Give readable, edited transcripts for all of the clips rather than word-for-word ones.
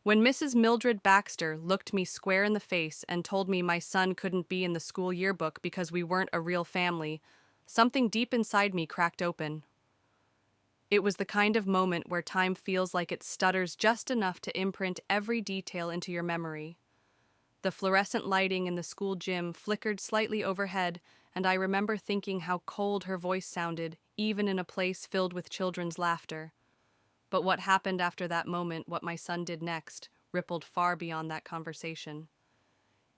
When Mrs. Mildred Baxter looked me square in the face and told me my son couldn't be in the school yearbook because we weren't a real family, something deep inside me cracked open. It was the kind of moment where time feels like it stutters just enough to imprint every detail into your memory. The fluorescent lighting in the school gym flickered slightly overhead, and I remember thinking how cold her voice sounded, even in a place filled with children's laughter. But what happened after that moment, what my son did next, rippled far beyond that conversation.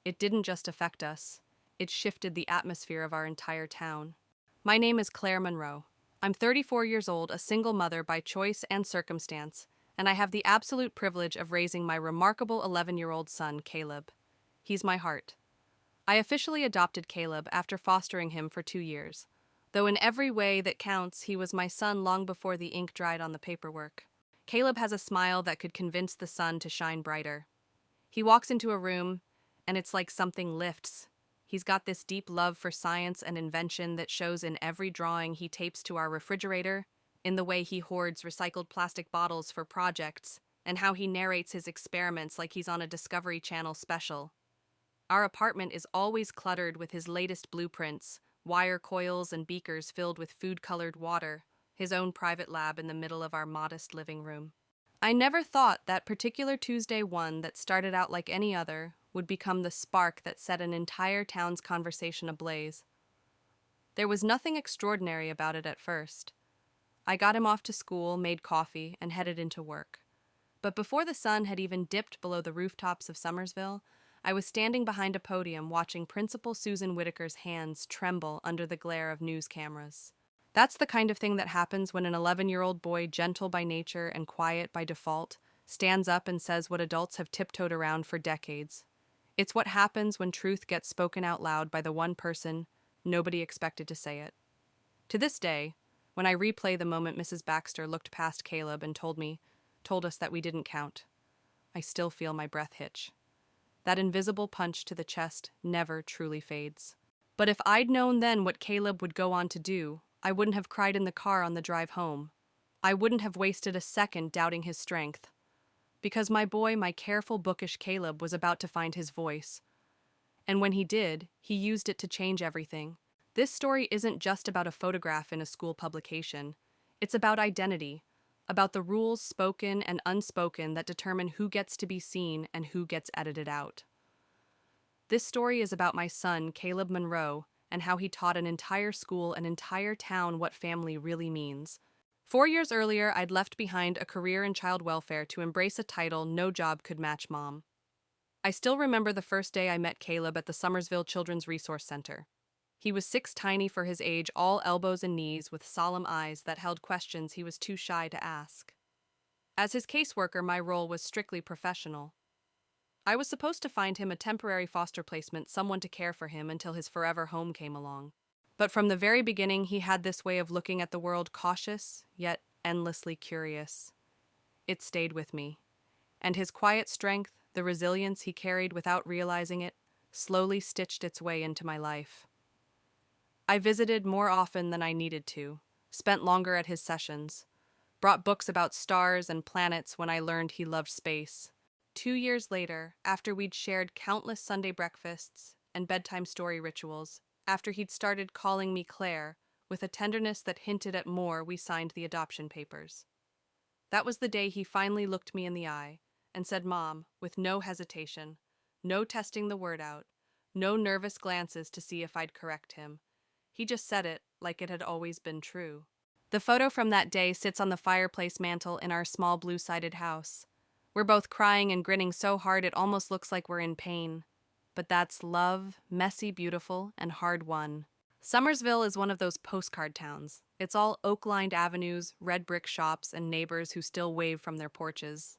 It didn't just affect us, it shifted the atmosphere of our entire town. My name is Claire Monroe. I'm 34 years old, a single mother by choice and circumstance, and I have the absolute privilege of raising my remarkable 11-year-old son, Caleb. He's my heart. I officially adopted Caleb after fostering him for 2 years, though in every way that counts, he was my son long before the ink dried on the paperwork. Caleb has a smile that could convince the sun to shine brighter. He walks into a room, and it's like something lifts. He's got this deep love for science and invention that shows in every drawing he tapes to our refrigerator, in the way he hoards recycled plastic bottles for projects, and how he narrates his experiments like he's on a Discovery Channel special. Our apartment is always cluttered with his latest blueprints, wire coils and beakers filled with food-colored water, his own private lab in the middle of our modest living room. I never thought that particular Tuesday one that started out like any other would become the spark that set an entire town's conversation ablaze. There was nothing extraordinary about it at first. I got him off to school, made coffee, and headed into work. But before the sun had even dipped below the rooftops of Summersville, I was standing behind a podium watching Principal Susan Whitaker's hands tremble under the glare of news cameras. That's the kind of thing that happens when an 11-year-old boy, gentle by nature and quiet by default, stands up and says what adults have tiptoed around for decades. It's what happens when truth gets spoken out loud by the one person nobody expected to say it. To this day, when I replay the moment Mrs. Baxter looked past Caleb and told us that we didn't count, I still feel my breath hitch. That invisible punch to the chest never truly fades. But if I'd known then what Caleb would go on to do, I wouldn't have cried in the car on the drive home. I wouldn't have wasted a second doubting his strength. Because my boy, my careful, bookish Caleb, was about to find his voice. And when he did, he used it to change everything. This story isn't just about a photograph in a school publication. It's about identity, about the rules spoken and unspoken that determine who gets to be seen and who gets edited out. This story is about my son, Caleb Monroe, and how he taught an entire school, an entire town, what family really means. 4 years earlier, I'd left behind a career in child welfare to embrace a title no job could match mom. I still remember the first day I met Caleb at the Summersville Children's Resource Center. He was 6 tiny for his age, all elbows and knees, with solemn eyes that held questions he was too shy to ask. As his caseworker, my role was strictly professional. I was supposed to find him a temporary foster placement, someone to care for him until his forever home came along. But from the very beginning, he had this way of looking at the world, cautious, yet endlessly curious. It stayed with me. And his quiet strength, the resilience he carried without realizing it, slowly stitched its way into my life. I visited more often than I needed to, spent longer at his sessions, brought books about stars and planets when I learned he loved space. 2 years later, after we'd shared countless Sunday breakfasts and bedtime story rituals, after he'd started calling me Claire, with a tenderness that hinted at more, we signed the adoption papers. That was the day he finally looked me in the eye and said, "Mom," with no hesitation, no testing the word out, no nervous glances to see if I'd correct him. He just said it like it had always been true. The photo from that day sits on the fireplace mantel in our small blue-sided house. We're both crying and grinning so hard it almost looks like we're in pain. But that's love, messy, beautiful, and hard-won. Summersville is one of those postcard towns. It's all oak-lined avenues, red brick shops, and neighbors who still wave from their porches.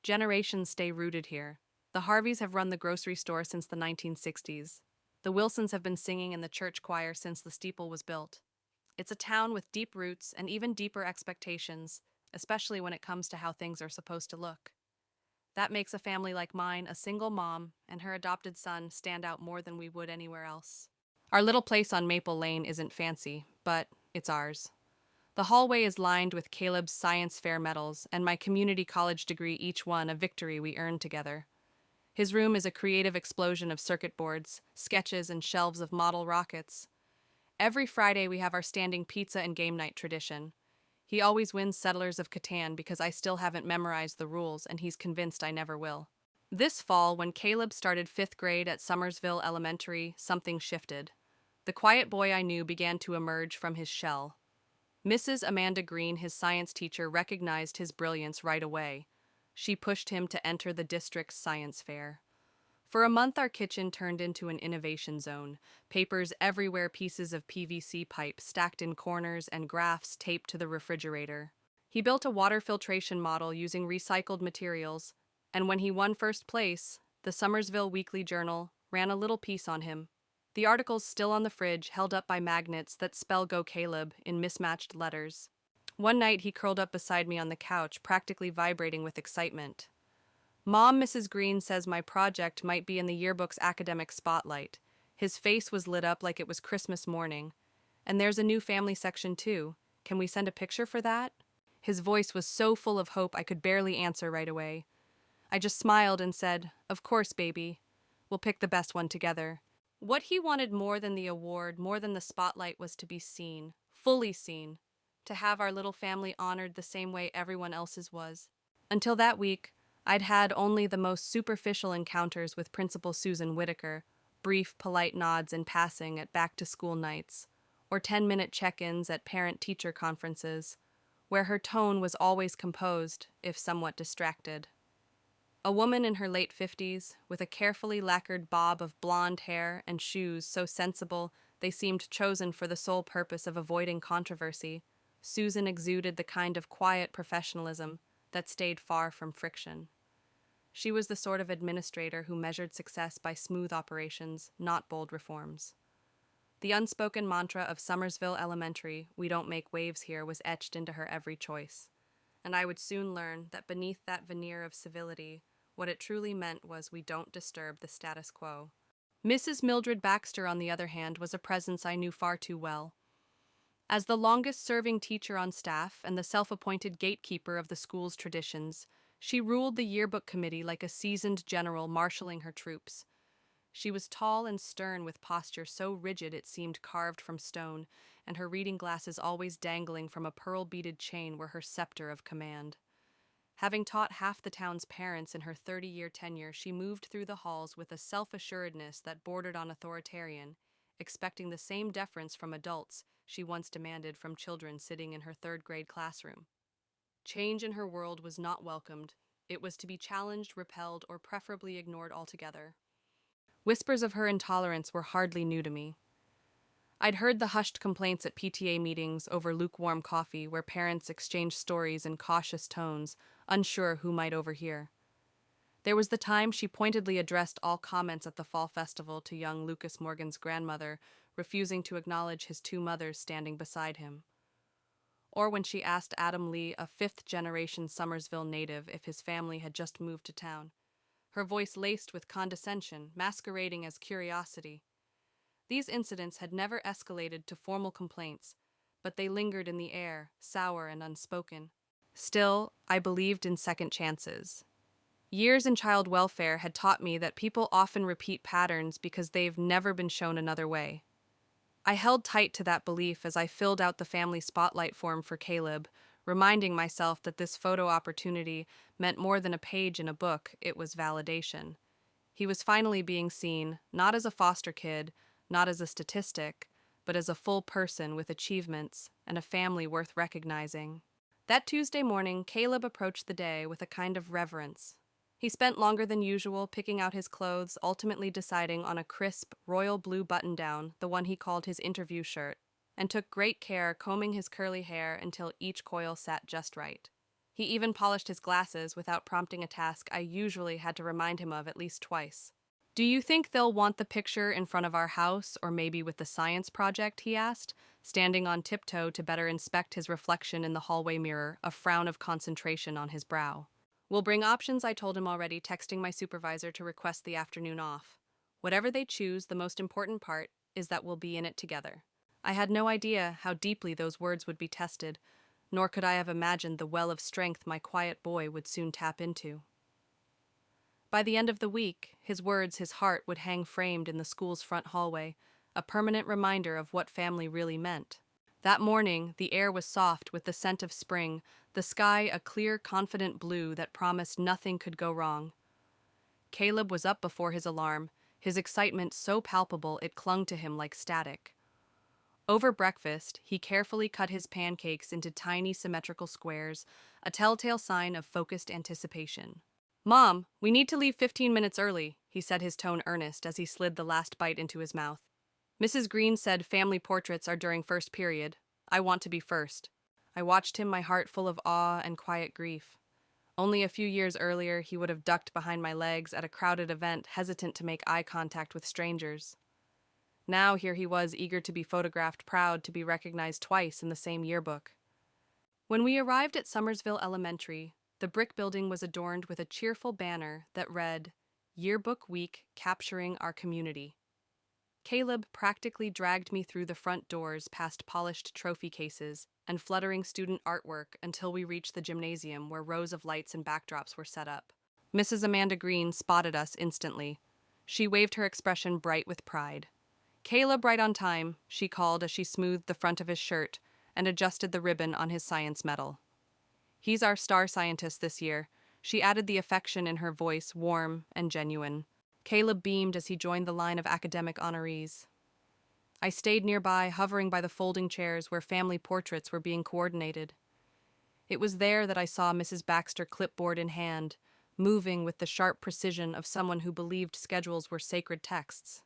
Generations stay rooted here. The Harveys have run the grocery store since the 1960s. The Wilsons have been singing in the church choir since the steeple was built. It's a town with deep roots and even deeper expectations, especially when it comes to how things are supposed to look. That makes a family like mine, a single mom, and her adopted son, stand out more than we would anywhere else. Our little place on Maple Lane isn't fancy, but it's ours. The hallway is lined with Caleb's science fair medals and my community college degree, each one a victory we earned together. His room is a creative explosion of circuit boards, sketches, and shelves of model rockets. Every Friday we have our standing pizza and game night tradition. He always wins Settlers of Catan because I still haven't memorized the rules and he's convinced I never will. This fall, when Caleb started 5th grade at Summersville Elementary, something shifted. The quiet boy I knew began to emerge from his shell. Mrs. Amanda Green, his science teacher, recognized his brilliance right away. She pushed him to enter the district's science fair. For a month, our kitchen turned into an innovation zone. Papers everywhere, pieces of PVC pipe stacked in corners, and graphs taped to the refrigerator. He built a water filtration model using recycled materials, and when he won first place, the Summersville Weekly Journal ran a little piece on him. The article's still on the fridge, held up by magnets that spell "Go Caleb" in mismatched letters. One night he curled up beside me on the couch, practically vibrating with excitement. "Mom, Mrs. Green says my project might be in the yearbook's academic spotlight." His face was lit up like it was Christmas morning. "And there's a new family section too. Can we send a picture for that?" His voice was so full of hope I could barely answer right away. I just smiled and said, "Of course, baby. We'll pick the best one together." What he wanted more than the award, more than the spotlight, was to be seen, fully seen, to have our little family honored the same way everyone else's was. Until that week, I'd had only the most superficial encounters with Principal Susan Whitaker, brief, polite nods in passing at back-to-school nights, or 10-minute check-ins at parent-teacher conferences, where her tone was always composed, if somewhat distracted. A woman in her late 50s, with a carefully lacquered bob of blonde hair and shoes so sensible they seemed chosen for the sole purpose of avoiding controversy, Susan exuded the kind of quiet professionalism that stayed far from friction. She was the sort of administrator who measured success by smooth operations, not bold reforms. The unspoken mantra of Summersville Elementary, "We don't make waves here," was etched into her every choice. And I would soon learn that beneath that veneer of civility, what it truly meant was, "We don't disturb the status quo." Mrs. Mildred Baxter, on the other hand, was a presence I knew far too well. As the longest-serving teacher on staff and the self-appointed gatekeeper of the school's traditions, she ruled the yearbook committee like a seasoned general marshaling her troops. She was tall and stern, with posture so rigid it seemed carved from stone, and her reading glasses always dangling from a pearl-beaded chain were her scepter of command. Having taught half the town's parents in her 30-year tenure, she moved through the halls with a self-assuredness that bordered on authoritarian, expecting the same deference from adults she once demanded from children sitting in her third-grade classroom. Change in her world was not welcomed. It was to be challenged, repelled, or preferably ignored altogether. Whispers of her intolerance were hardly new to me. I'd heard the hushed complaints at PTA meetings over lukewarm coffee, where parents exchanged stories in cautious tones, unsure who might overhear. There was the time she pointedly addressed all comments at the fall festival to young Lucas Morgan's grandmother, refusing to acknowledge his two mothers standing beside him. Or when she asked Adam Lee, a fifth-generation Summersville native, if his family had just moved to town, her voice laced with condescension, masquerading as curiosity. These incidents had never escalated to formal complaints, but they lingered in the air, sour and unspoken. Still, I believed in second chances. Years in child welfare had taught me that people often repeat patterns because they've never been shown another way. I held tight to that belief as I filled out the family spotlight form for Caleb, reminding myself that this photo opportunity meant more than a page in a book. It was validation. He was finally being seen, not as a foster kid, not as a statistic, but as a full person with achievements and a family worth recognizing. That Tuesday morning, Caleb approached the day with a kind of reverence. He spent longer than usual picking out his clothes, ultimately deciding on a crisp, royal blue button-down, the one he called his interview shirt, and took great care combing his curly hair until each coil sat just right. He even polished his glasses without prompting a task I usually had to remind him of at least twice. "Do you think they'll want the picture in front of our house, or maybe with the science project?" he asked, standing on tiptoe to better inspect his reflection in the hallway mirror, a frown of concentration on his brow. "We'll bring options," I told him already, texting my supervisor to request the afternoon off. "Whatever they choose, the most important part is that we'll be in it together." I had no idea how deeply those words would be tested, nor could I have imagined the well of strength my quiet boy would soon tap into. By the end of the week, his words, his heart would hang framed in the school's front hallway, a permanent reminder of what family really meant. That morning, the air was soft with the scent of spring, the sky a clear, confident blue that promised nothing could go wrong. Caleb was up before his alarm, his excitement so palpable it clung to him like static. Over breakfast, he carefully cut his pancakes into tiny symmetrical squares, a telltale sign of focused anticipation. "Mom, we need to leave 15 minutes early," he said, his tone earnest as he slid the last bite into his mouth. "Mrs. Green said family portraits are during first period. I want to be first." I watched him, my heart full of awe and quiet grief. Only a few years earlier, he would have ducked behind my legs at a crowded event, hesitant to make eye contact with strangers. Now here he was, eager to be photographed, proud to be recognized twice in the same yearbook. When we arrived at Summersville Elementary, the brick building was adorned with a cheerful banner that read, "Yearbook Week Capturing Our Community." Caleb practically dragged me through the front doors past polished trophy cases and fluttering student artwork until we reached the gymnasium where rows of lights and backdrops were set up. Mrs. Amanda Green spotted us instantly. She waved, her expression bright with pride. "Caleb, right on time," she called as she smoothed the front of his shirt and adjusted the ribbon on his science medal. "He's our star scientist this year," she added, the affection in her voice warm and genuine. Caleb beamed as he joined the line of academic honorees. I stayed nearby, hovering by the folding chairs where family portraits were being coordinated. It was there that I saw Mrs. Baxter, clipboard in hand, moving with the sharp precision of someone who believed schedules were sacred texts.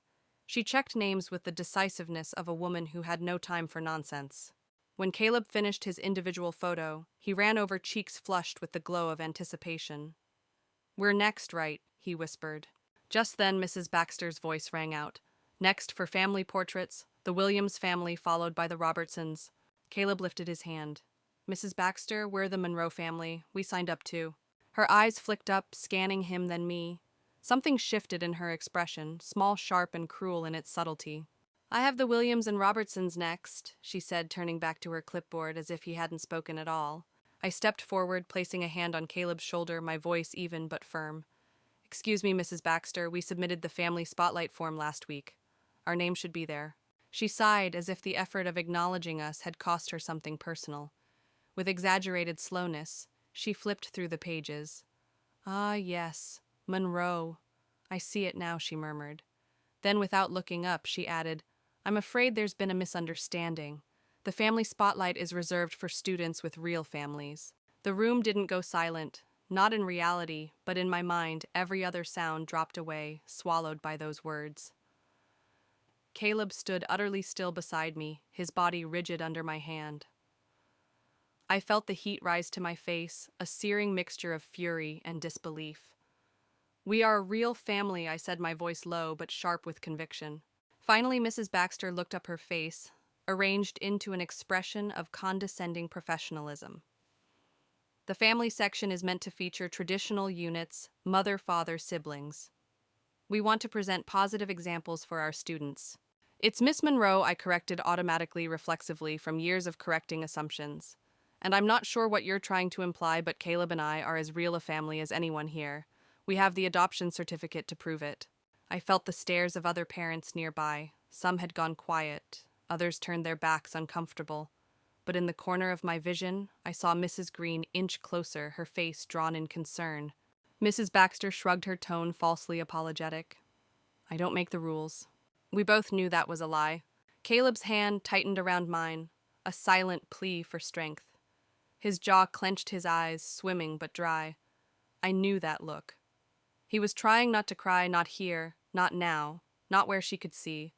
She checked names with the decisiveness of a woman who had no time for nonsense. When Caleb finished his individual photo, he ran over, cheeks flushed with the glow of anticipation. "We're next, right?" he whispered. Just then, Mrs. Baxter's voice rang out. "Next for family portraits, the Williams family, followed by the Robertsons." Caleb lifted his hand. "Mrs. Baxter, we're the Monroe family. We signed up too." Her eyes flicked up, scanning him, then me. Something shifted in her expression, small, sharp, and cruel in its subtlety. "I have the Williams and Robertsons next," she said, turning back to her clipboard as if he hadn't spoken at all. I stepped forward, placing a hand on Caleb's shoulder, my voice even but firm. "Excuse me, Mrs. Baxter, we submitted the family spotlight form last week. Our name should be there." She sighed as if the effort of acknowledging us had cost her something personal. With exaggerated slowness, she flipped through the pages. "Ah, yes, Monroe. I see it now," she murmured. Then, without looking up, she added, "I'm afraid there's been a misunderstanding. The family spotlight is reserved for students with real families." The room didn't go silent. Not in reality, but in my mind, every other sound dropped away, swallowed by those words. Caleb stood utterly still beside me, his body rigid under my hand. I felt the heat rise to my face, a searing mixture of fury and disbelief. "We are a real family," I said, my voice low but sharp with conviction. Finally, Mrs. Baxter looked up, her face arranged into an expression of condescending professionalism. "The family section is meant to feature traditional units, mother, father, siblings. We want to present positive examples for our students." "It's Miss Monroe," I corrected automatically, reflexively, from years of correcting assumptions. "And I'm not sure what you're trying to imply, but Caleb and I are as real a family as anyone here. We have the adoption certificate to prove it." I felt the stares of other parents nearby. Some had gone quiet, others turned their backs, uncomfortable. But in the corner of my vision, I saw Mrs. Green inch closer, her face drawn in concern. Mrs. Baxter shrugged, her tone falsely apologetic. "I don't make the rules." We both knew that was a lie. Caleb's hand tightened around mine, a silent plea for strength. His jaw clenched, his eyes swimming but dry. I knew that look. He was trying not to cry, not here, not now, not where she could see.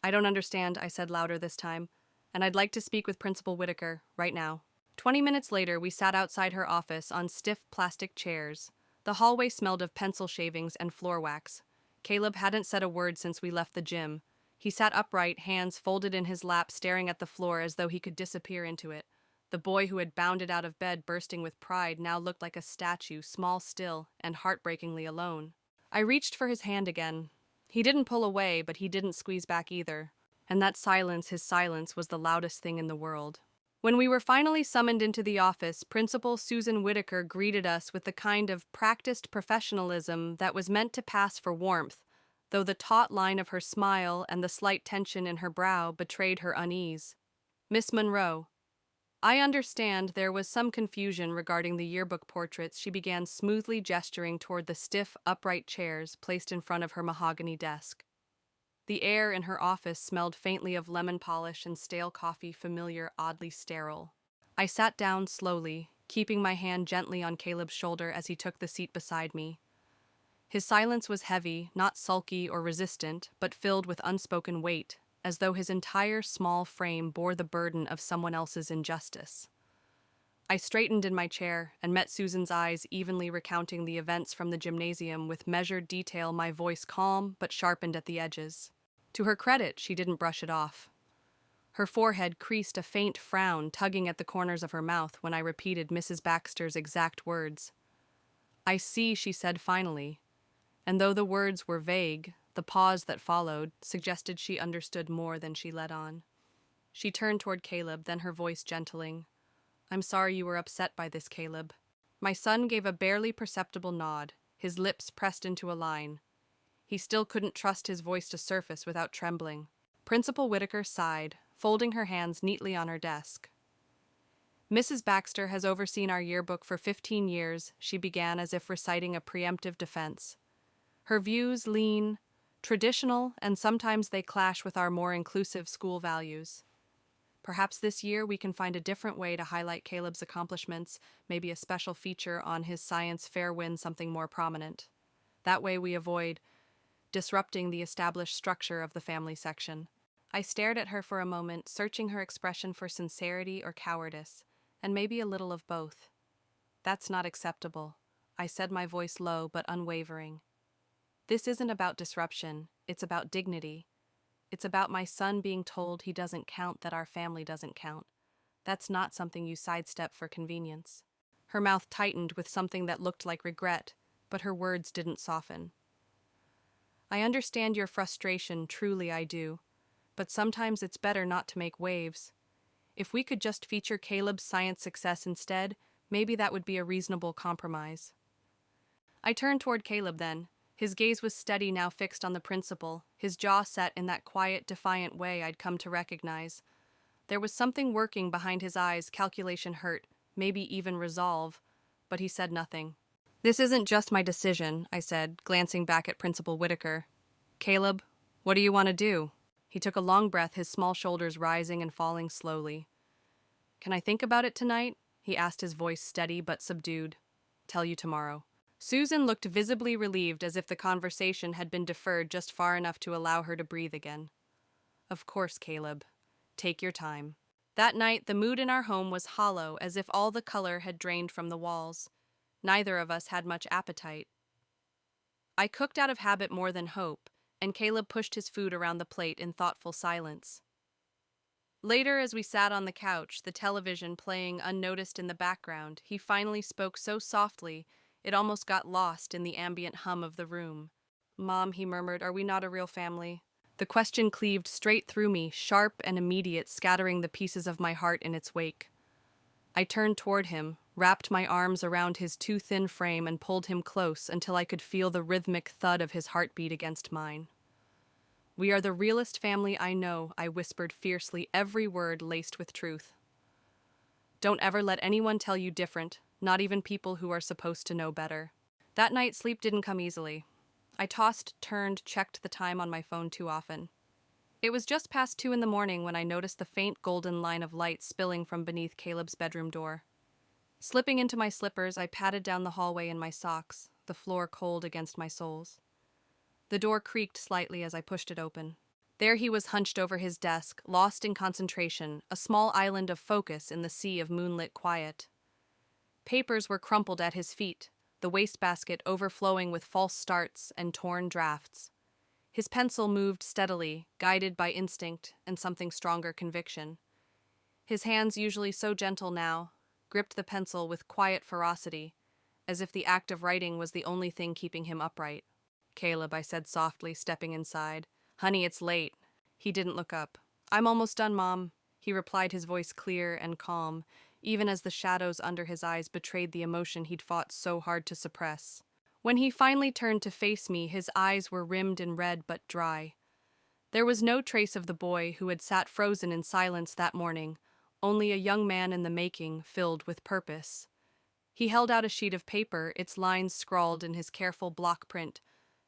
"I don't understand," I said louder this time, "and I'd like to speak with Principal Whitaker, right now." 20 minutes later, we sat outside her office on stiff plastic chairs. The hallway smelled of pencil shavings and floor wax. Caleb hadn't said a word since we left the gym. He sat upright, hands folded in his lap, staring at the floor as though he could disappear into it. The boy who had bounded out of bed, bursting with pride, now looked like a statue, small still, and heartbreakingly alone. I reached for his hand again. He didn't pull away, but he didn't squeeze back either. And that silence, his silence, was the loudest thing in the world. When we were finally summoned into the office, Principal Susan Whitaker greeted us with the kind of practiced professionalism that was meant to pass for warmth, though the taut line of her smile and the slight tension in her brow betrayed her unease. "Miss Monroe, I understand there was some confusion regarding the yearbook portraits." She began smoothly gesturing toward the stiff, upright chairs placed in front of her mahogany desk. The air in her office smelled faintly of lemon polish and stale coffee, familiar, oddly sterile. I sat down slowly, keeping my hand gently on Caleb's shoulder as he took the seat beside me. His silence was heavy, not sulky or resistant, but filled with unspoken weight, as though his entire small frame bore the burden of someone else's injustice. I straightened in my chair and met Susan's eyes evenly recounting the events from the gymnasium with measured detail, my voice calm but sharpened at the edges. To her credit, she didn't brush it off. Her forehead creased a faint frown, tugging at the corners of her mouth when I repeated Mrs. Baxter's exact words. "I see," she said finally, and though the words were vague, the pause that followed suggested she understood more than she let on. She turned toward Caleb, then her voice gentling. "I'm sorry you were upset by this, Caleb." My son gave a barely perceptible nod, his lips pressed into a line. He still couldn't trust his voice to surface without trembling. Principal Whitaker sighed, folding her hands neatly on her desk. "Mrs. Baxter has overseen our yearbook for 15 years, she began as if reciting a preemptive defense. Her views lean, traditional, and sometimes they clash with our more inclusive school values. Perhaps this year we can find a different way to highlight Caleb's accomplishments, maybe a special feature on his science fair win, something more prominent. That way we avoid disrupting the established structure of the family section." I stared at her for a moment, searching her expression for sincerity or cowardice, and maybe a little of both. "That's not acceptable," I said, my voice low but unwavering. "This isn't about disruption, it's about dignity. It's about my son being told he doesn't count, that our family doesn't count. That's not something you sidestep for convenience." Her mouth tightened with something that looked like regret, but her words didn't soften. "I understand your frustration, truly I do, but sometimes it's better not to make waves. If we could just feature Caleb's science success instead, maybe that would be a reasonable compromise." I turned toward Caleb then. His gaze was steady, now fixed on the principal, his jaw set in that quiet, defiant way I'd come to recognize. There was something working behind his eyes, calculation, hurt, maybe even resolve, but he said nothing. "This isn't just my decision," I said, glancing back at Principal Whitaker. "Caleb, what do you want to do?" He took a long breath, his small shoulders rising and falling slowly. "Can I think about it tonight?" he asked, his voice steady but subdued. "Tell you tomorrow." Susan looked visibly relieved, as if the conversation had been deferred just far enough to allow her to breathe again. "Of course, Caleb. Take your time." That night, the mood in our home was hollow, as if all the color had drained from the walls. Neither of us had much appetite. I cooked out of habit more than hope, and Caleb pushed his food around the plate in thoughtful silence. Later, as we sat on the couch, the television playing unnoticed in the background, he finally spoke so softly it almost got lost in the ambient hum of the room. "Mom," he murmured, "are we not a real family?" The question cleaved straight through me, sharp and immediate, scattering the pieces of my heart in its wake. I turned toward him, wrapped my arms around his too thin frame, and pulled him close until I could feel the rhythmic thud of his heartbeat against mine. "We are the realest family I know," I whispered fiercely, every word laced with truth. "Don't ever let anyone tell you different, not even people who are supposed to know better." That night, sleep didn't come easily. I tossed, turned, checked the time on my phone too often. It was just past 2 in the morning when I noticed the faint golden line of light spilling from beneath Caleb's bedroom door. Slipping into my slippers, I padded down the hallway in my socks, the floor cold against my soles. The door creaked slightly as I pushed it open. There he was, hunched over his desk, lost in concentration, a small island of focus in the sea of moonlit quiet. Papers were crumpled at his feet, the wastebasket overflowing with false starts and torn drafts. His pencil moved steadily, guided by instinct and something stronger, conviction. His hands, usually so gentle now, gripped the pencil with quiet ferocity, as if the act of writing was the only thing keeping him upright. "Caleb," I said softly, stepping inside. "Honey, it's late. He didn't look up. "I'm almost done, Mom," he replied, his voice clear and calm, even as the shadows under his eyes betrayed the emotion he'd fought so hard to suppress. When he finally turned to face me, his eyes were rimmed in red but dry. There was no trace of the boy who had sat frozen in silence that morning, only a young man in the making, filled with purpose. He held out a sheet of paper, its lines scrawled in his careful block print,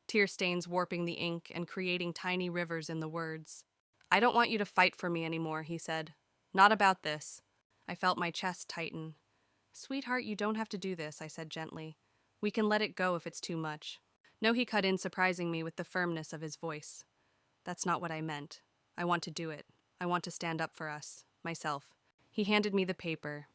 tear stains warping the ink and creating tiny rivers in the words. "I don't want you to fight for me anymore," he said. "Not about this." I felt my chest tighten. "Sweetheart, you don't have to do this," I said gently. "We can let it go if it's too much." No, he cut in, surprising me with the firmness of his voice. "That's not what I meant. I want to do it. I want to stand up for us, myself." He handed me the paper.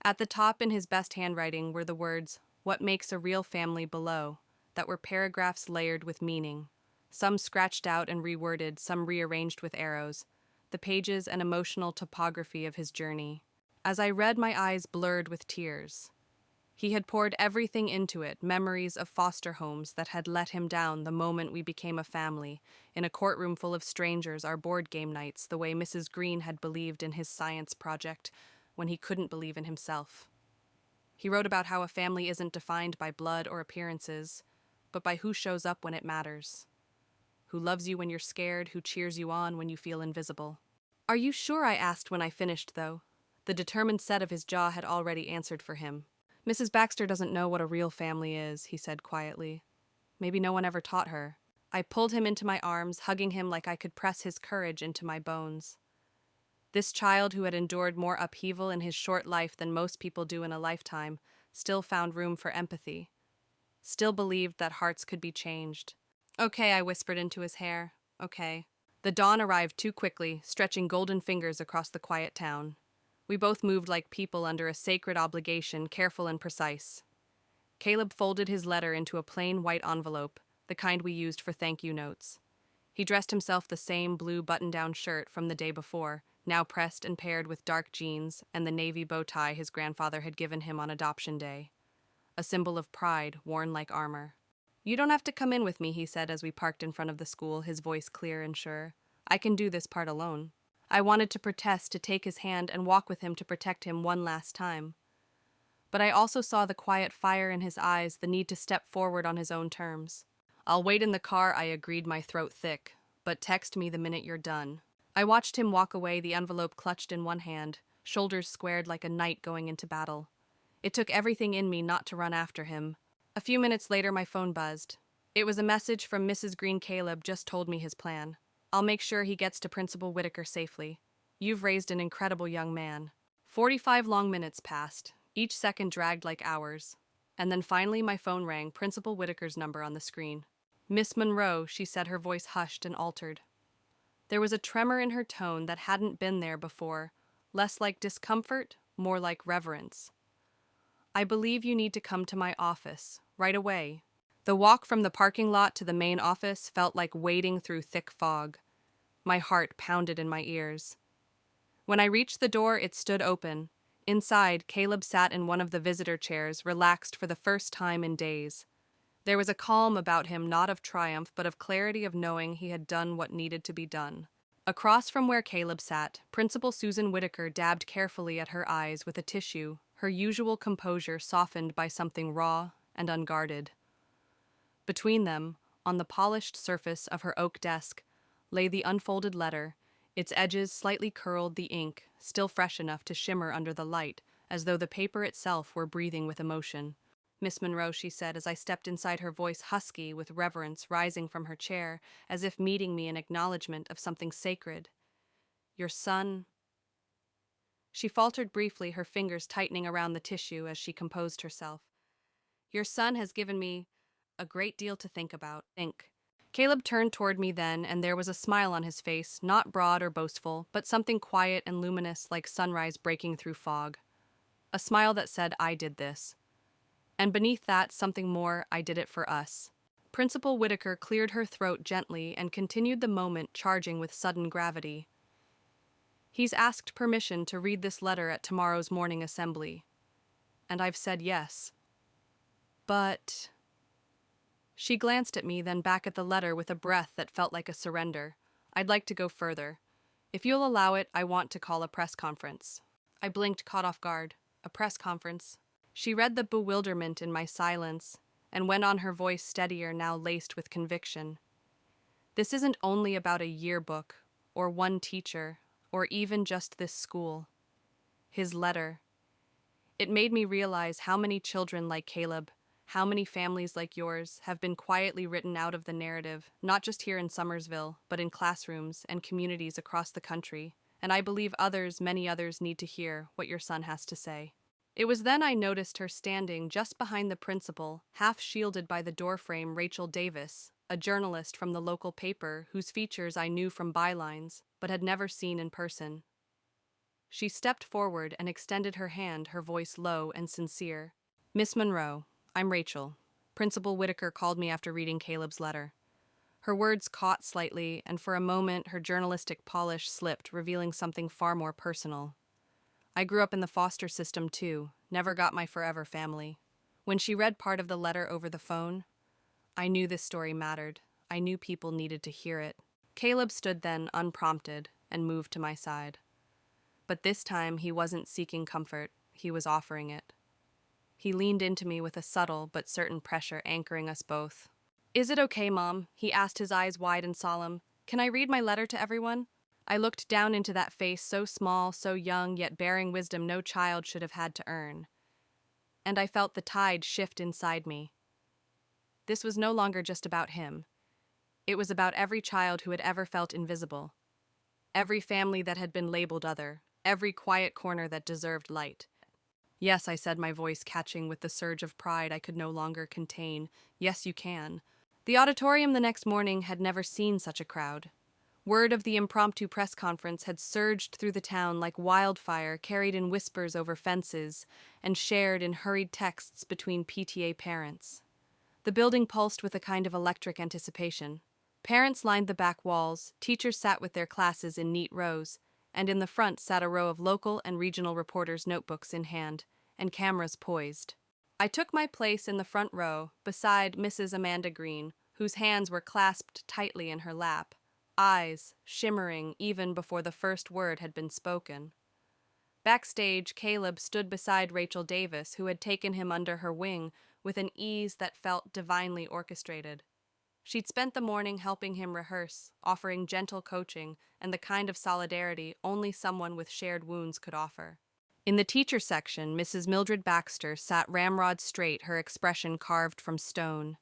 At the top, in his best handwriting, were the words, "What makes a real family," below, that were paragraphs layered with meaning. Some scratched out and reworded, some rearranged with arrows, the pages an emotional topography of his journey. As I read, my eyes blurred with tears. He had poured everything into it, memories of foster homes that had let him down the moment we became a family, in a courtroom full of strangers, our board game nights, the way Mrs. Green had believed in his science project when he couldn't believe in himself. He wrote about how a family isn't defined by blood or appearances, but by who shows up when it matters. Who loves you when you're scared, who cheers you on when you feel invisible. "Are you sure?" I asked when I finished, though. The determined set of his jaw had already answered for him. "Mrs. Baxter doesn't know what a real family is," he said quietly. "Maybe no one ever taught her." I pulled him into my arms, hugging him like I could press his courage into my bones. This child, who had endured more upheaval in his short life than most people do in a lifetime, still found room for empathy. Still believed that hearts could be changed. "Okay," I whispered into his hair. "Okay." The dawn arrived too quickly, stretching golden fingers across the quiet town. We both moved like people under a sacred obligation, careful and precise. Caleb folded his letter into a plain white envelope, the kind we used for thank you notes. He dressed himself the same blue button-down shirt from the day before, now pressed and paired with dark jeans and the navy bow tie his grandfather had given him on adoption day. A symbol of pride worn like armor. "You don't have to come in with me," he said as we parked in front of the school, his voice clear and sure. "I can do this part alone." I wanted to protest, to take his hand and walk with him to protect him one last time. But I also saw the quiet fire in his eyes, the need to step forward on his own terms. "I'll wait in the car," I agreed, my throat thick, "but text me the minute you're done." I watched him walk away, the envelope clutched in one hand, shoulders squared like a knight going into battle. It took everything in me not to run after him. A few minutes later, my phone buzzed. It was a message from Mrs. Green. "Caleb just told me his plan. I'll make sure he gets to Principal Whitaker safely. You've raised an incredible young man." 45 long minutes passed. Each second dragged like hours. And then finally my phone rang, Principal Whitaker's number on the screen. "Miss Monroe," she said, her voice hushed and altered. There was a tremor in her tone that hadn't been there before, less like discomfort, more like reverence. "I believe you need to come to my office, right away." The walk from the parking lot to the main office felt like wading through thick fog. My heart pounded in my ears. When I reached the door, it stood open. Inside, Caleb sat in one of the visitor chairs, relaxed for the first time in days. There was a calm about him, not of triumph, but of clarity of knowing he had done what needed to be done. Across from where Caleb sat, Principal Susan Whitaker dabbed carefully at her eyes with a tissue, her usual composure softened by something raw and unguarded. Between them, on the polished surface of her oak desk, lay the unfolded letter, its edges slightly curled, the ink still fresh enough to shimmer under the light, as though the paper itself were breathing with emotion. "Miss Monroe," she said as I stepped inside, her voice husky with reverence rising from her chair, as if meeting me in acknowledgement of something sacred. "Your son—" She faltered briefly, her fingers tightening around the tissue as she composed herself. "Your son has given me a great deal to think about." Think. Caleb turned toward me then, and there was a smile on his face, not broad or boastful, but something quiet and luminous like sunrise breaking through fog. A smile that said, "I did this." And beneath that, something more, "I did it for us." Principal Whitaker cleared her throat gently and continued, the moment charging with sudden gravity. "He's asked permission to read this letter at tomorrow's morning assembly. And I've said yes. But—" She glanced at me, then back at the letter with a breath that felt like a surrender. I'd like to go further. If you'll allow it, I want to call a press conference. I blinked, caught off guard. A press conference? She read the bewilderment in my silence and went on, her voice steadier, now laced with conviction. This isn't only about a yearbook, or one teacher, or even just this school. His letter. It made me realize how many children like Caleb, how many families like yours, have been quietly written out of the narrative, not just here in Summersville, but in classrooms and communities across the country, and I believe others, many others, need to hear what your son has to say. It was then I noticed her standing just behind the principal, half shielded by the doorframe, Rachel Davis, a journalist from the local paper whose features I knew from bylines, but had never seen in person. She stepped forward and extended her hand, her voice low and sincere. "Miss Monroe, I'm Rachel. Principal Whitaker called me after reading Caleb's letter." Her words caught slightly, and for a moment her journalistic polish slipped, revealing something far more personal. "I grew up in the foster system too, never got my forever family." When she read part of the letter over the phone, I knew this story mattered. I knew people needed to hear it. Caleb stood then, unprompted, and moved to my side. But this time he wasn't seeking comfort, he was offering it. He leaned into me with a subtle but certain pressure anchoring us both. "Is it okay, Mom?" he asked, his eyes wide and solemn. "Can I read my letter to everyone?" I looked down into that face, so small, so young, yet bearing wisdom no child should have had to earn. And I felt the tide shift inside me. This was no longer just about him. It was about every child who had ever felt invisible. Every family that had been labeled other. Every quiet corner that deserved light. "Yes," I said, my voice catching with the surge of pride I could no longer contain. "Yes, you can." The auditorium the next morning had never seen such a crowd. Word of the impromptu press conference had surged through the town like wildfire, carried in whispers over fences, and shared in hurried texts between PTA parents. The building pulsed with a kind of electric anticipation. Parents lined the back walls, teachers sat with their classes in neat rows, and in the front sat a row of local and regional reporters, notebooks in hand, and cameras poised. I took my place in the front row, beside Mrs. Amanda Green, whose hands were clasped tightly in her lap, eyes shimmering even before the first word had been spoken. Backstage, Caleb stood beside Rachel Davis, who had taken him under her wing with an ease that felt divinely orchestrated. She'd spent the morning helping him rehearse, offering gentle coaching and the kind of solidarity only someone with shared wounds could offer. In the teacher section, Mrs. Mildred Baxter sat ramrod straight, her expression carved from stone.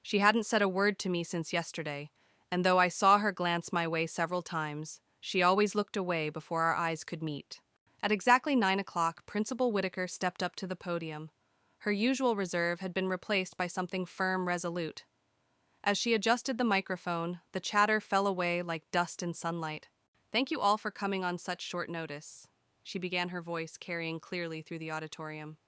She hadn't said a word to me since yesterday, and though I saw her glance my way several times, she always looked away before our eyes could meet. At exactly 9 o'clock, Principal Whitaker stepped up to the podium. Her usual reserve had been replaced by something firm, resolute. As she adjusted the microphone, the chatter fell away like dust in sunlight. "Thank you all for coming on such short notice," she began, her voice carrying clearly through the auditorium.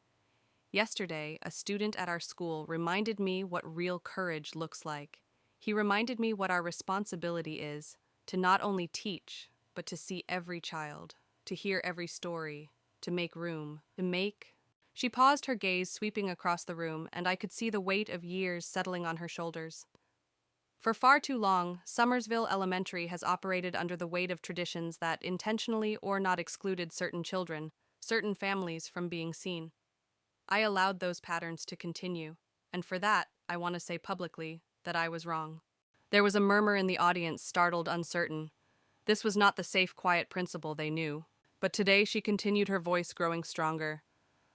"Yesterday, a student at our school reminded me what real courage looks like. He reminded me what our responsibility is, to not only teach, but to see every child, to hear every story, to make room, to make—" She paused, her gaze sweeping across the room, and I could see the weight of years settling on her shoulders. For far too long, Summersville Elementary has operated under the weight of traditions that intentionally or not excluded certain children, certain families from being seen. I allowed those patterns to continue, and for that, I want to say publicly that I was wrong. There was a murmur in the audience, startled, uncertain. This was not the safe, quiet principal they knew. But today she continued, her voice growing stronger.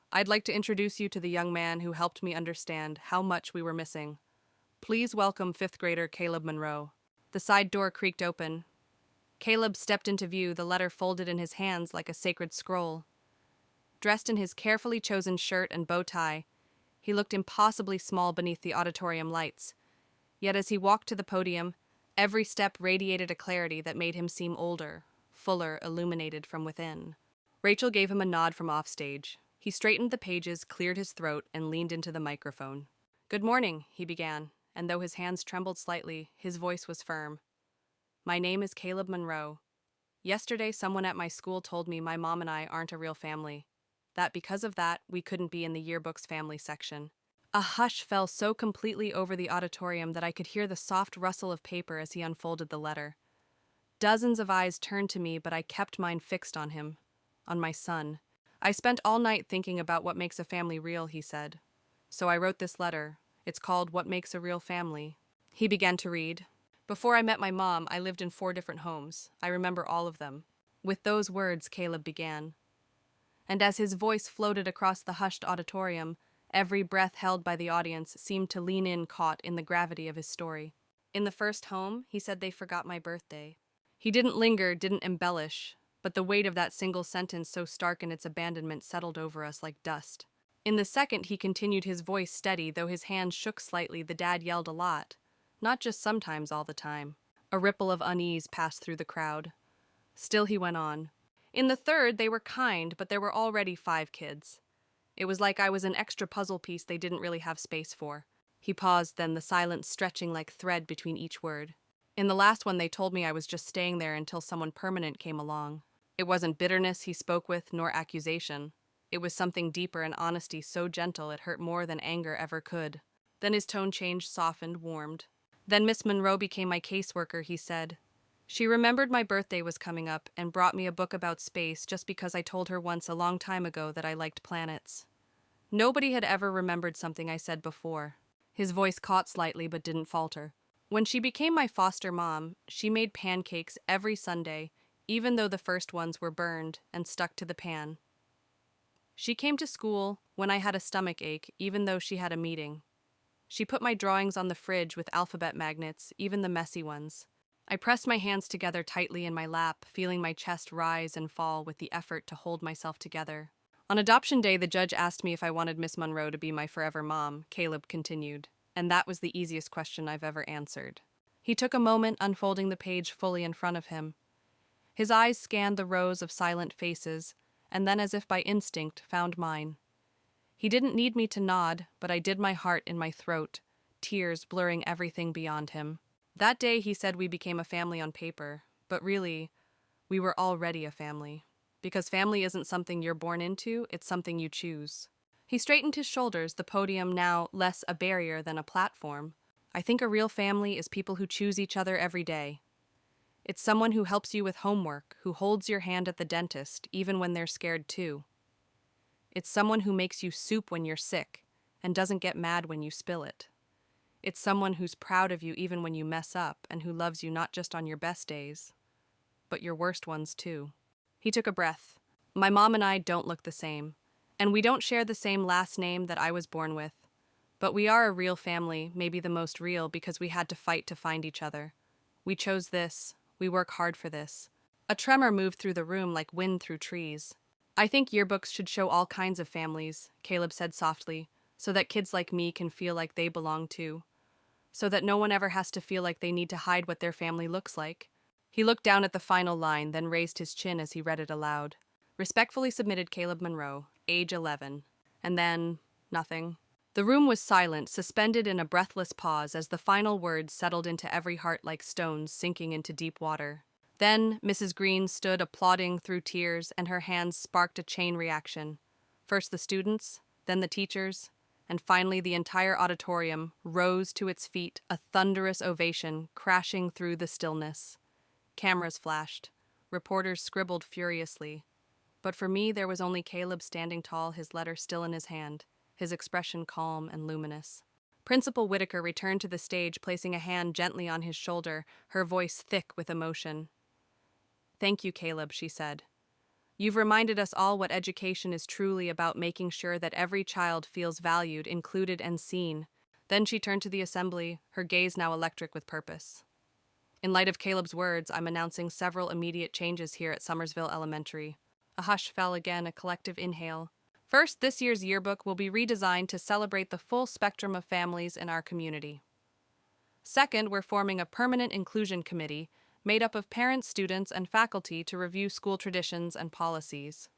"I'd like to introduce you to the young man who helped me understand how much we were missing. Please welcome 5th grader Caleb Monroe." The side door creaked open. Caleb stepped into view, the letter folded in his hands like a sacred scroll. Dressed in his carefully chosen shirt and bow tie, he looked impossibly small beneath the auditorium lights. Yet as he walked to the podium, every step radiated a clarity that made him seem older, fuller, illuminated from within. Rachel gave him a nod from offstage. He straightened the pages, cleared his throat, and leaned into the microphone. "Good morning," he began, and though his hands trembled slightly, his voice was firm. "My name is Caleb Monroe. Yesterday, someone at my school told me my mom and I aren't a real family. That because of that, we couldn't be in the yearbook's family section." A hush fell so completely over the auditorium that I could hear the soft rustle of paper as he unfolded the letter. Dozens of eyes turned to me, but I kept mine fixed on him, on my son. I spent all night thinking about what makes a family real, he said. So I wrote this letter. It's called What Makes a Real Family. He began to read. Before I met my mom, I lived in 4 different homes. I remember all of them. With those words, Caleb began. And as his voice floated across the hushed auditorium, every breath held by the audience seemed to lean in, caught in the gravity of his story. In the first home, he said they forgot my birthday. He didn't linger, didn't embellish, but the weight of that single sentence, so stark in its abandonment, settled over us like dust. In the second, he continued, his voice steady, though his hands shook slightly. The dad yelled a lot. Not just sometimes, all the time. A ripple of unease passed through the crowd. Still he went on. In the third, they were kind, but there were already 5 kids. It was like I was an extra puzzle piece they didn't really have space for. He paused then, the silence stretching like thread between each word. In the last one, they told me I was just staying there until someone permanent came along. It wasn't bitterness he spoke with, nor accusation. It was something deeper, an honesty so gentle it hurt more than anger ever could. Then his tone changed, softened, warmed. Then Miss Monroe became my caseworker, he said. She remembered my birthday was coming up and brought me a book about space just because I told her once a long time ago that I liked planets. Nobody had ever remembered something I said before. His voice caught slightly but didn't falter. When she became my foster mom, she made pancakes every Sunday, even though the first ones were burned and stuck to the pan. She came to school when I had a stomach ache, even though she had a meeting. She put my drawings on the fridge with alphabet magnets, even the messy ones. I pressed my hands together tightly in my lap, feeling my chest rise and fall with the effort to hold myself together. On adoption day, the judge asked me if I wanted Miss Monroe to be my forever mom, Caleb continued, and that was the easiest question I've ever answered. He took a moment, unfolding the page fully in front of him. His eyes scanned the rows of silent faces, and then, as if by instinct, found mine. He didn't need me to nod, but I did, my heart in my throat, tears blurring everything beyond him. That day, he said, we became a family on paper, but really, we were already a family. Because family isn't something you're born into, it's something you choose. He straightened his shoulders, the podium now less a barrier than a platform. I think a real family is people who choose each other every day. It's someone who helps you with homework, who holds your hand at the dentist, even when they're scared too. It's someone who makes you soup when you're sick, and doesn't get mad when you spill it. It's someone who's proud of you even when you mess up, and who loves you not just on your best days, but your worst ones too. He took a breath. My mom and I don't look the same, and we don't share the same last name that I was born with. But we are a real family, maybe the most real, because we had to fight to find each other. We chose this. We work hard for this. A tremor moved through the room like wind through trees. I think yearbooks should show all kinds of families, Caleb said softly, so that kids like me can feel like they belong too. So that no one ever has to feel like they need to hide what their family looks like. He looked down at the final line, then raised his chin as he read it aloud. Respectfully submitted Caleb Monroe, age 11. And then, nothing. The room was silent, suspended in a breathless pause as the final words settled into every heart like stones sinking into deep water. Then Mrs. Green stood applauding through tears, and her hands sparked a chain reaction. First the students, then the teachers, and finally the entire auditorium rose to its feet, a thunderous ovation crashing through the stillness. Cameras flashed. Reporters scribbled furiously. But for me, there was only Caleb standing tall, his letter still in his hand, his expression calm and luminous. Principal Whitaker returned to the stage, placing a hand gently on his shoulder, her voice thick with emotion. "Thank you, Caleb," she said. "You've reminded us all what education is truly about, making sure that every child feels valued, included, and seen." Then she turned to the assembly, her gaze now electric with purpose. "In light of Caleb's words, I'm announcing several immediate changes here at Summersville Elementary." A hush fell again, a collective inhale. First, this year's yearbook will be redesigned to celebrate the full spectrum of families in our community. Second, we're forming a permanent inclusion committee made up of parents, students, and faculty to review school traditions and policies.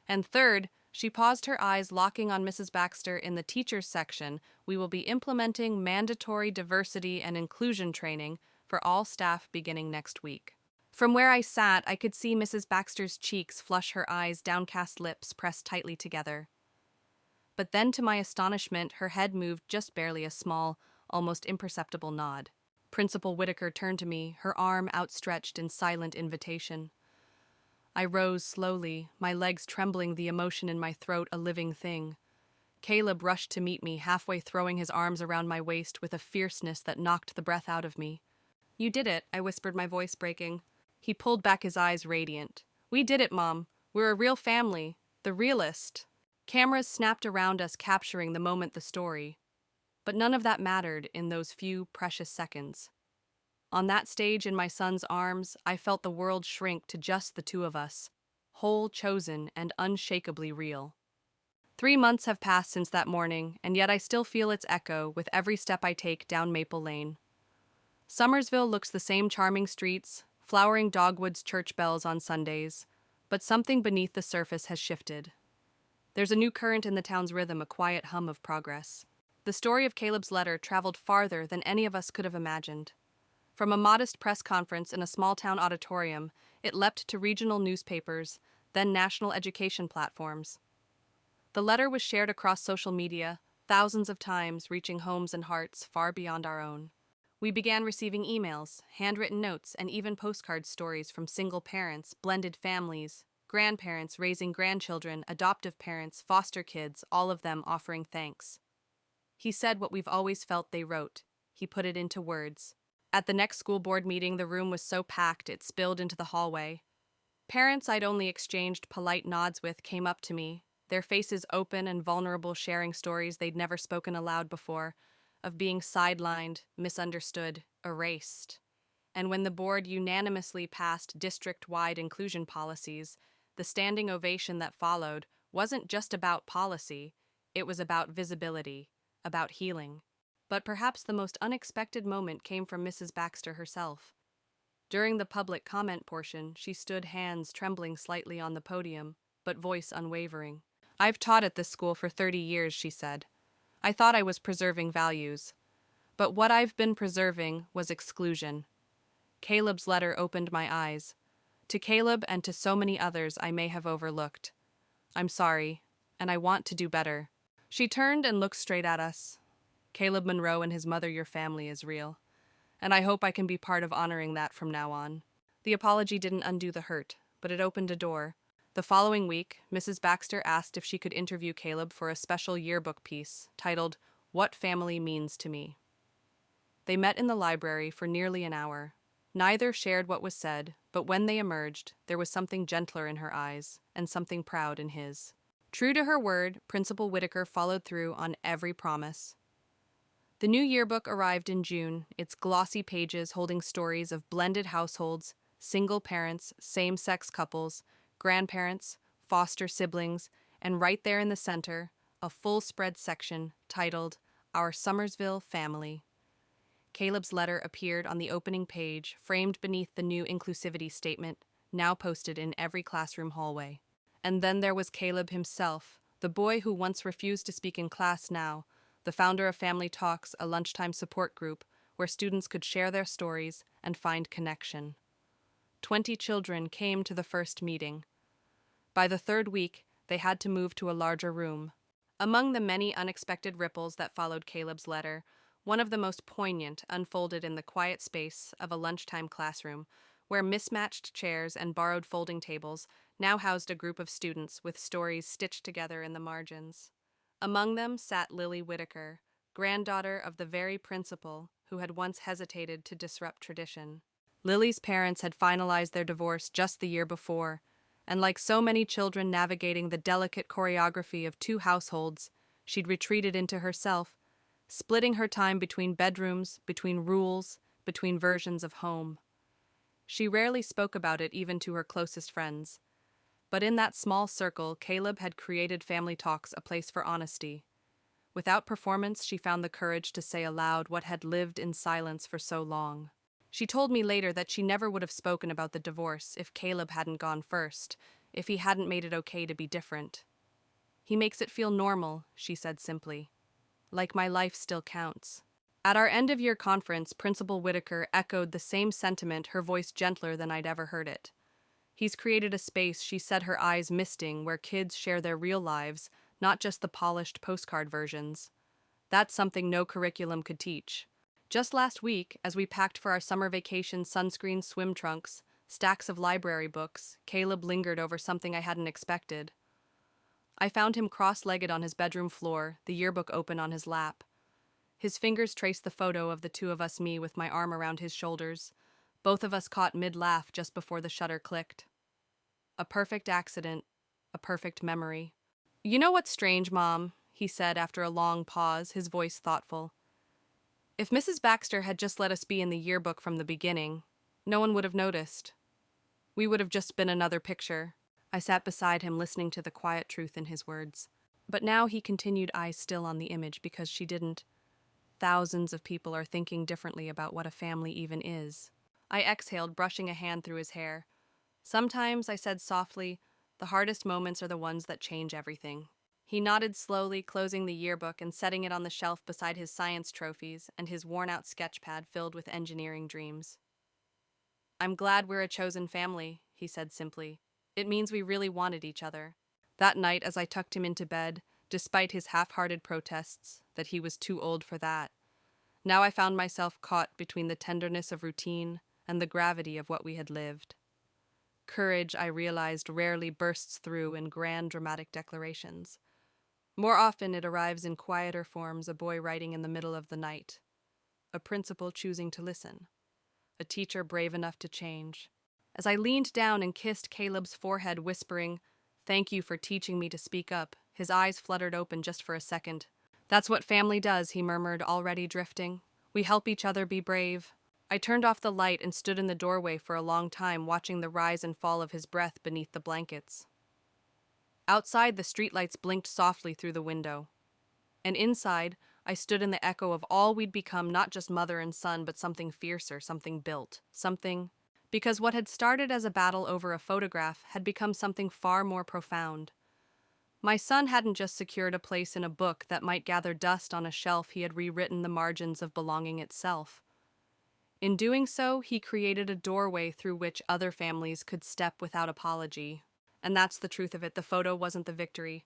And third, she paused, her eyes locking on Mrs. Baxter. In the teachers section, we will be implementing mandatory diversity and inclusion training for all staff beginning next week. From where I sat, I could see Mrs. Baxter's cheeks flush, her eyes, downcast lips pressed tightly together. But then, to my astonishment, her head moved just barely, a small, almost imperceptible nod. Principal Whitaker turned to me, her arm outstretched in silent invitation. I rose slowly, my legs trembling, the emotion in my throat a living thing. Caleb rushed to meet me, halfway throwing his arms around my waist with a fierceness that knocked the breath out of me. "You did it," I whispered, my voice breaking. He pulled back, his eyes radiant. "We did it, Mom. We're a real family. The realest." Cameras snapped around us, capturing the moment, the story. But none of that mattered in those few precious seconds. On that stage in my son's arms, I felt the world shrink to just the two of us, whole, chosen, and unshakably real. 3 months have passed since that morning, and yet I still feel its echo with every step I take down Maple Lane. Summersville looks the same, charming streets, flowering dogwoods, church bells on Sundays, but something beneath the surface has shifted. There's a new current in the town's rhythm, a quiet hum of progress. The story of Caleb's letter traveled farther than any of us could have imagined. From a modest press conference in a small-town auditorium, it leapt to regional newspapers, then national education platforms. The letter was shared across social media, thousands of times, reaching homes and hearts far beyond our own. We began receiving emails, handwritten notes, and even postcard stories from single parents, blended families, grandparents raising grandchildren, adoptive parents, foster kids, all of them offering thanks. He said what we've always felt, they wrote. He put it into words. At the next school board meeting, the room was so packed it spilled into the hallway. Parents I'd only exchanged polite nods with came up to me, their faces open and vulnerable, sharing stories they'd never spoken aloud before, of being sidelined, misunderstood, erased. And when the board unanimously passed district-wide inclusion policies, the standing ovation that followed wasn't just about policy, it was about visibility, about healing. But perhaps the most unexpected moment came from Mrs. Baxter herself. During the public comment portion, she stood, hands trembling slightly on the podium, but voice unwavering. "I've taught at this school for 30 years, she said. I thought I was preserving values. But what I've been preserving was exclusion. Caleb's letter opened my eyes. To Caleb and to so many others I may have overlooked. I'm sorry, and I want to do better." She turned and looked straight at us. "Caleb Monroe and his mother, your family is real. And I hope I can be part of honoring that from now on." The apology didn't undo the hurt, but it opened a door. The following week, Mrs. Baxter asked if she could interview Caleb for a special yearbook piece titled, "What Family Means to Me." They met in the library for nearly an hour. Neither shared what was said, but when they emerged, there was something gentler in her eyes and something proud in his. True to her word, Principal Whitaker followed through on every promise. The new yearbook arrived in June, its glossy pages holding stories of blended households, single parents, same-sex couples, grandparents, foster siblings, and right there in the center, a full-spread section titled, "Our Summersville Family." Caleb's letter appeared on the opening page, framed beneath the new inclusivity statement, now posted in every classroom hallway. And then there was Caleb himself, the boy who once refused to speak in class now, the founder of Family Talks, a lunchtime support group where students could share their stories and find connection. 20 children came to the first meeting. By the third week, they had to move to a larger room. Among the many unexpected ripples that followed Caleb's letter, one of the most poignant unfolded in the quiet space of a lunchtime classroom, where mismatched chairs and borrowed folding tables now housed a group of students with stories stitched together in the margins. Among them sat Lily Whitaker, granddaughter of the very principal who had once hesitated to disrupt tradition. Lily's parents had finalized their divorce just the year before, and like so many children navigating the delicate choreography of two households, she'd retreated into herself, splitting her time between bedrooms, between rules, between versions of home. She rarely spoke about it even to her closest friends. But in that small circle, Caleb had created Family Talks a place for honesty. Without performance, she found the courage to say aloud what had lived in silence for so long. She told me later that she never would have spoken about the divorce if Caleb hadn't gone first, if he hadn't made it okay to be different. "He makes it feel normal," she said simply. "Like my life still counts." At our end-of-year conference, Principal Whitaker echoed the same sentiment, her voice gentler than I'd ever heard it. "He's created a space," she said, her eyes misting, "where kids share their real lives, not just the polished postcard versions. That's something no curriculum could teach. Just last week, as we packed for our summer vacation sunscreen swim trunks, stacks of library books, Caleb lingered over something I hadn't expected. I found him cross-legged on his bedroom floor, the yearbook open on his lap. His fingers traced the photo of the two of us, me with my arm around his shoulders. Both of us caught mid-laugh just before the shutter clicked. A perfect accident, a perfect memory. "You know what's strange, Mom?" he said after a long pause, his voice thoughtful. "If Mrs. Baxter had just let us be in the yearbook from the beginning, no one would have noticed. We would have just been another picture." I sat beside him, listening to the quiet truth in his words. But now he continued, eyes still on the image, because she didn't. Thousands of people are thinking differently about what a family even is. I exhaled, brushing a hand through his hair. "Sometimes," I said softly, "the hardest moments are the ones that change everything." He nodded slowly, closing the yearbook and setting it on the shelf beside his science trophies and his worn-out sketch pad filled with engineering dreams. "I'm glad we're a chosen family," he said simply. "It means we really wanted each other." That night, as I tucked him into bed, despite his half-hearted protests that he was too old for that, now I found myself caught between the tenderness of routine and the gravity of what we had lived. Courage, I realized, rarely bursts through in grand dramatic declarations. More often it arrives in quieter forms, a boy writing in the middle of the night, a principal choosing to listen, a teacher brave enough to change. As I leaned down and kissed Caleb's forehead, whispering, "Thank you for teaching me to speak up," his eyes fluttered open just for a second. "That's what family does," he murmured, already drifting. "We help each other be brave." I turned off the light and stood in the doorway for a long time, watching the rise and fall of his breath beneath the blankets. Outside, the streetlights blinked softly through the window. And inside, I stood in the echo of all we'd become, not just mother and son, but something fiercer, something built, something... Because what had started as a battle over a photograph had become something far more profound. My son hadn't just secured a place in a book that might gather dust on a shelf, he had rewritten the margins of belonging itself. In doing so, he created a doorway through which other families could step without apology. And that's the truth of it. The photo wasn't the victory.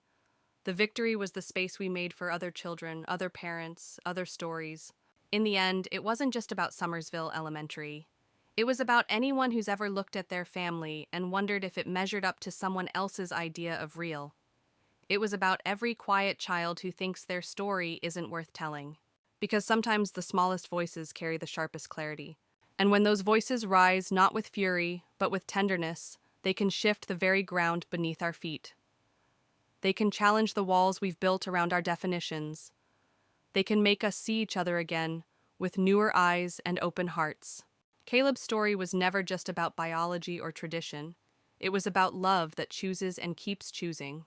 The victory was the space we made for other children, other parents, other stories. In the end, it wasn't just about Summersville Elementary. It was about anyone who's ever looked at their family and wondered if it measured up to someone else's idea of real. It was about every quiet child who thinks their story isn't worth telling. Because sometimes the smallest voices carry the sharpest clarity. And when those voices rise not with fury, but with tenderness, they can shift the very ground beneath our feet. They can challenge the walls we've built around our definitions. They can make us see each other again, with newer eyes and open hearts. Caleb's story was never just about biology or tradition. It was about love that chooses and keeps choosing.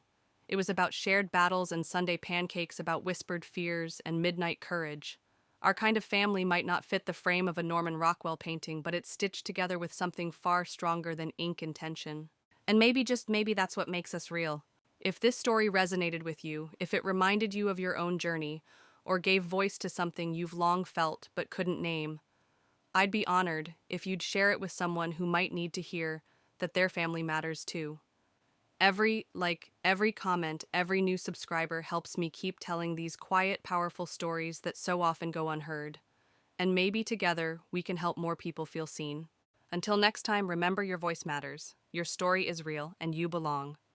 It was about shared battles and Sunday pancakes, about whispered fears and midnight courage. Our kind of family might not fit the frame of a Norman Rockwell painting, but it's stitched together with something far stronger than ink and tension. And maybe, just maybe, that's what makes us real. If this story resonated with you, if it reminded you of your own journey, or gave voice to something you've long felt but couldn't name, I'd be honored if you'd share it with someone who might need to hear that their family matters too. Every like, every comment, every new subscriber helps me keep telling these quiet, powerful stories that so often go unheard. And maybe together we can help more people feel seen. Until next time, remember your voice matters. Your story is real, and you belong.